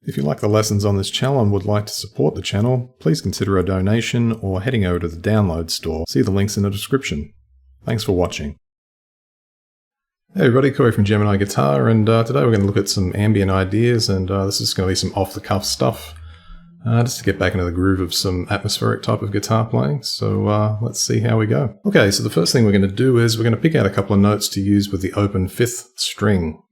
If you like the lessons on this channel and would like to support the channel, please consider a donation or heading over to the download store. See the links in the description. Thanks for watching. Hey everybody, Corey from Gemini Guitar, and today we're going to look at some ambient ideas, and this is going to be some off-the-cuff stuff, just to get back into the groove of some atmospheric type of guitar playing. So let's see how we go. Okay, so the first thing we're going to do is we're going to pick out a couple of notes to use with the open 5th string.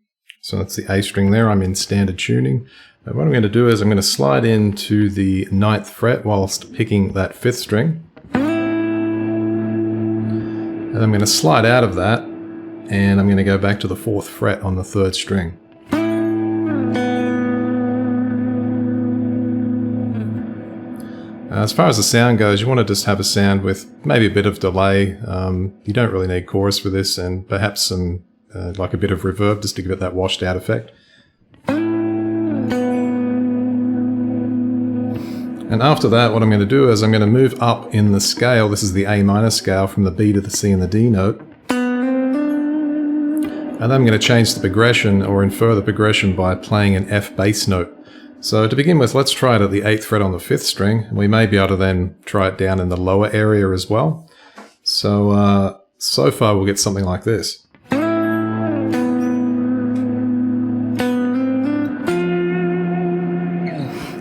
So that's the A string there. I'm in standard tuning. What I'm going to do is I'm going to slide into the 9th fret whilst picking that 5th string. And I'm going to slide out of that, and I'm going to go back to the 4th fret on the 3rd string. As far as the sound goes, you want to just have a sound with maybe a bit of delay. You don't really need chorus for this, and perhaps some like a bit of reverb just to give it that washed out effect. And after that, what I'm going to do is I'm going to move up in the scale. This is the A minor scale, from the B to the C and the D note. And then I'm going to change the progression, or infer the progression, by playing an F bass note. So to begin with, let's try it at the 8th fret on the 5th string. We may be able to then try it down in the lower area as well. So, so far we'll get something like this.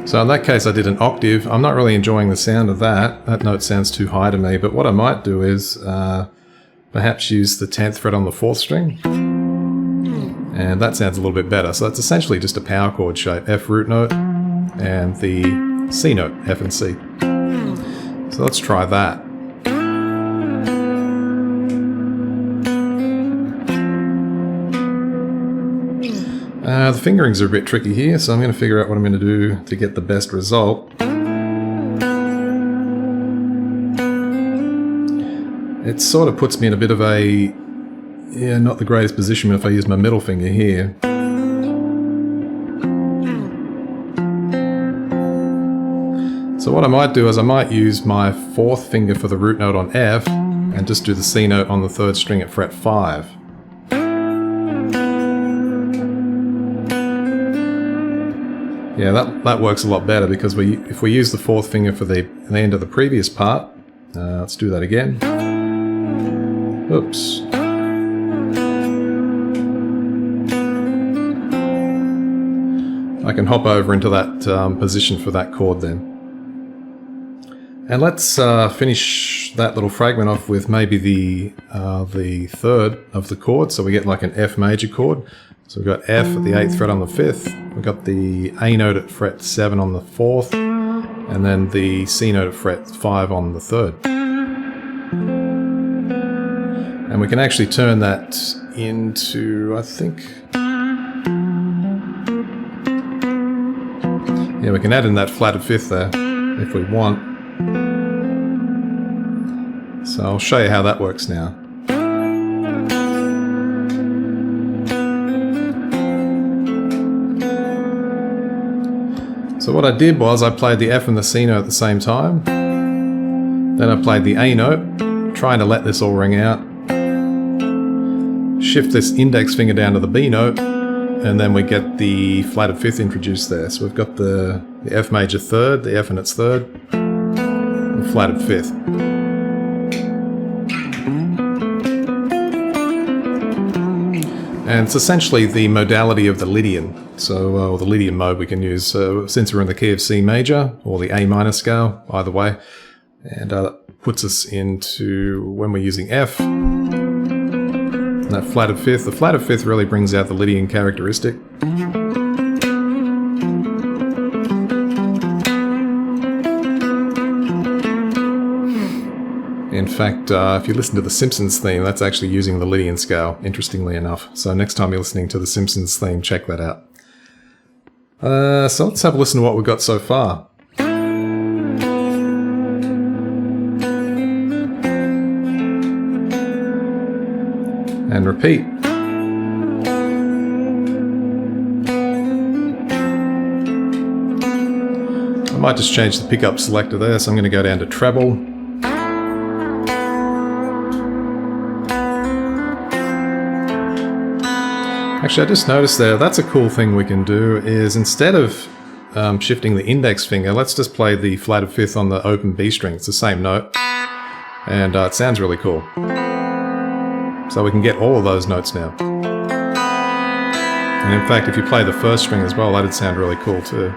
So in that case I did an octave. I'm not really enjoying the sound of that. That note sounds too high to me, but what I might do is perhaps use the 10th fret on the 4th string. And that sounds a little bit better. So that's essentially just a power chord shape. F root note and the C note, F and C. So let's try that. The fingerings are a bit tricky here, so I'm going to figure out what I'm going to do to get the best result. It sort of puts me in a bit of a, not the greatest position if I use my middle finger here. So what I might do is I might use my 4th finger for the root note on F, and just do the C note on the 3rd string at fret 5. Yeah, that works a lot better, because if we use the 4th finger for the end of the previous part, let's do that again. Oops. I can hop over into that position for that chord then. And let's finish that little fragment off with maybe the 3rd of the chord, so we get like an F major chord. So we've got F at the 8th fret on the 5th, we've got the A note at fret 7 on the 4th, and then the C note at fret 5 on the 3rd. And we can actually turn that into, I think, yeah, we can add in that flatted 5th there, if we want. So I'll show you how that works now. So what I did was I played the F and the C note at the same time. Then I played the A note, trying to let this all ring out. Shift this index finger down to the B note, and then we get the flatted 5th introduced there. So we've got the F major 3rd, the F in its 3rd, and flatted 5th. And it's essentially the modality of the Lydian. So, or the Lydian mode we can use, since we're in the key of C major, or the A minor scale, either way. And that puts us into, when we're using F, that flatted 5th. The flatted 5th really brings out the Lydian characteristic. In fact, if you listen to the Simpsons theme, that's actually using the Lydian scale, interestingly enough. So next time you're listening to the Simpsons theme, check that out. So let's have a listen to what we've got so far. And repeat. I might just change the pickup selector there, so I'm going to go down to treble. Actually, I just noticed there, that's a cool thing we can do, is instead of shifting the index finger, let's just play the flatted fifth on the open B string. It's the same note, and it sounds really cool. So we can get all of those notes now. And in fact, if you play the first string as well, that'd sound really cool too.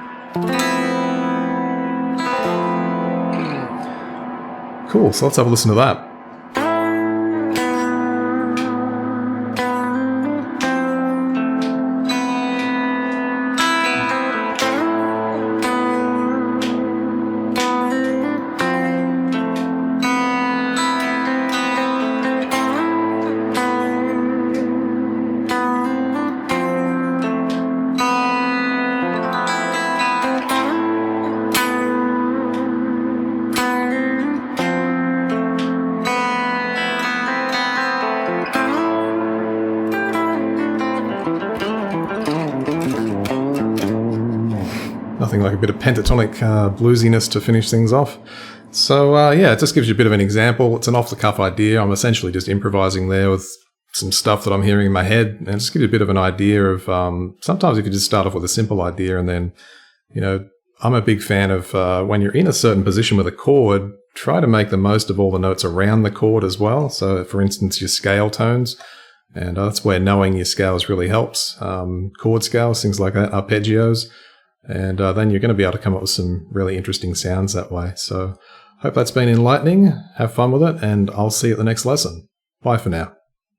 Cool, so let's have a listen to that. Nothing like a bit of pentatonic bluesiness to finish things off. So yeah, it just gives you a bit of an example. It's an off-the-cuff idea. I'm essentially just improvising there with some stuff that I'm hearing in my head, and it just gives you a bit of an idea of, sometimes you could just start off with a simple idea, and then, you know, I'm a big fan of when you're in a certain position with a chord, try to make the most of all the notes around the chord as well. So for instance, your scale tones, and that's where knowing your scales really helps. Chord scales, things like that, arpeggios. And then you're going to be able to come up with some really interesting sounds that way. So hope that's been enlightening. Have fun with it, and I'll see you at the next lesson. Bye for now.